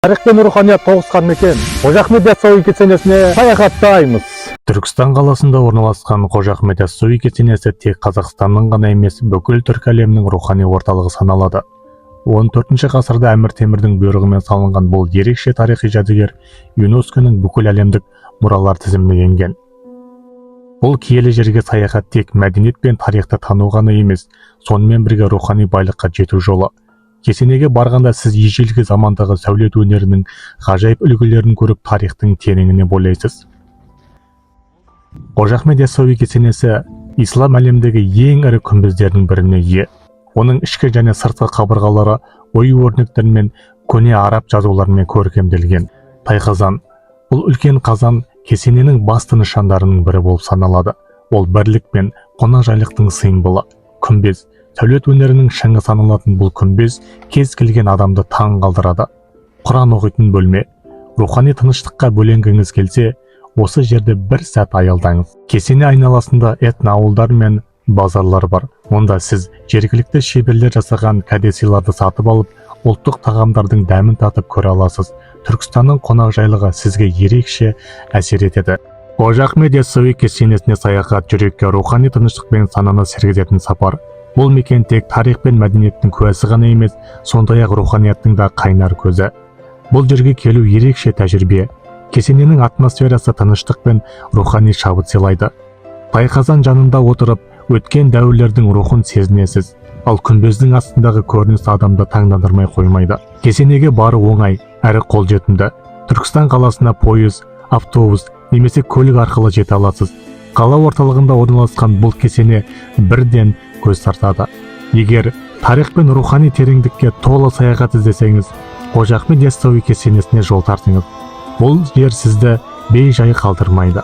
Тарих пен руханият тоғысқан мекен Қожа Ахмет Яссауи кесенесіне саяхаттаймыз. Түркістан қаласында орналасқан Қожа Ахмет Яссауи кесенесі тек Қазақстанның ғана емес, бүкіл түркі әлемінің рухани орталығы саналады. 14 ғасырда Әмір Темірдің бұйрығымен салынған бұл ерекше тарихи жәдігер ЮНЕСКО-ның бүкіл әлемдік мұралар тізіміне енген. Бұл киелі жерге саяхат тек мәдениет пен тарихты тану ғана емес, сонымен бірге рухани байлыққа жету жолы. Кесенеге барғанда сіз ежелгі замандағы сәулет өнерінің ғажайып үлгілерін көріп, тарихтың тереңіне бойлайсыз. Қожа Ахмет Яссауи кесенесі ислам әлемдегі ең ірі күмбездердің біріне ие. Оның ішкі және сыртқы қабырғалары ою-өрнектермен, көне араб жазуларымен көркемделген. Тайқазан. Бұл үлкен қазан кесененің басты нышандарының бірі болып саналады. Ол бірлік пен қонақжайлықтың символы. Күмбез. Сәулет өнерінің шыңы саналатын бұл күмбез кез келген адамды таң қалдырады. Құран оқитын бөлме. Рухани тыныштыққа бөленгіңіз келсе, осы жерде бір сәт аялдаңыз. Кесене айналасында этноауылдар мен базарлар бар. Онда сіз жергілікті шеберлер жасаған кәдесыйларды сатып алып, ұлттық тағамдардың дәмін татып көре аласыз. Түркістанның қонақжайлығы сізге ерекше әсер етеді. Қожа Ахмет Яссауи кесенесіне саяхат жүрекке рухани тыныштық пен сананы сергітетін сапар. Бұл мекен тек тарих пен мәдениеттің куәсі ғана емес, сондай-ақ руханияттың да қайнар көзі. Бұл жерге келу ерекше тәжірибе. Кесененің атмосферасы тыныштық пен рухани шабыт сыйлайды. Тайқазан жанында отырып, өткен дәуірлердің рухын сезінесіз. Ал күмбездің астындағы көрініс адамды таңдандырмай қоймайды. Кесенеге бару оңай, әрі қолжетімді. Түркістан қаласына пойыз, автобус немесе көлік арқылы жете аласыз. Қала орталығында орналасқан бұл кесене бірден көз тартады. Егер тарих пен рухани тереңдікке толы саяхат іздесеңіз, Қожа Ахмет Яссауи кесенесіне жол тартыңыз. Бұл жер сізді бей-жай қалдырмайды.